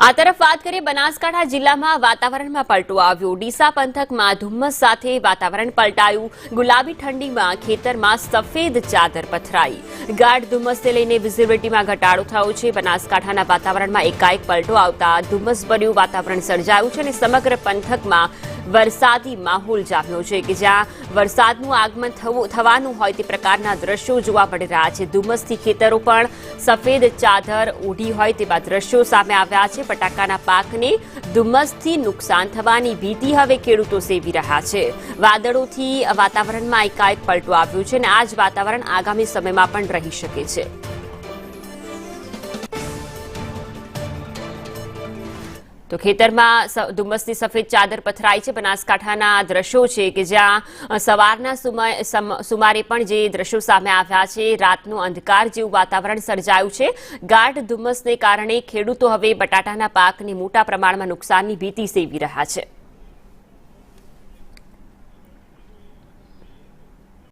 આ તરફ વાત કરીએ બનાસકાંઠા જિલ્લામાં વાતાવરણમાં પલટો આવ્યો। ડીસા પંથકમાં ધુમ્મસ સાથે વાતાવરણ પલટાયું। ગુલાબી ઠંડીમાં ખેતરમાં સફેદ ચાદર પથરાઈ। ગાઢ ધુમ્મસને લઈને વિઝિબિલિટીમાં ઘટાડો થયો છે। બનાસકાંઠાના વાતાવરણમાં એકાએક પલટો આવતા ધુમ્મસભર્યું વાતાવરણ સર્જાયું છે અને સમગ્ર પંથકમાં વરસાદી માહોલ જામ્યો છે કે જ્યાં વરસાદનું આગમન થવાનું હોય તે પ્રકારના દ્રશ્યો જોવા મળી રહ્યા છે। ધુમ્મસથી ખેતરો પણ સફેદ ચાદર ઓઢી હોય તેવા દ્રશ્યો સામે આવ્યા છે। બટાકાના પાકને ધુમ્મસથી નુકસાન થવાની ભીતિ હવે ખેડૂતો સેવી રહ્યા છે। વાદળોથી વાતાવરણમાં એકાએક પલટો આવ્યો છે અને આ જ વાતાવરણ આગામી સમયમાં પણ રહી શકે છે। તો ખેતરમાં ધુમ્મસની સફેદ ચાદર પથરાઈ છે। બનાસકાંઠાના દ્રશ્યો છે કે જ્યાં સવારના સુમારે પણ જે દ્રશ્યો સામે આવ્યા છે। રાતનું અંધકાર જેવું વાતાવરણ સર્જાયું છે। ગાઢ ધુમ્મસને કારણે ખેડૂતો હવે બટાટાના પાકને મોટા પ્રમાણમાં નુકસાનની ભીતિ સેવી રહ્યા છે।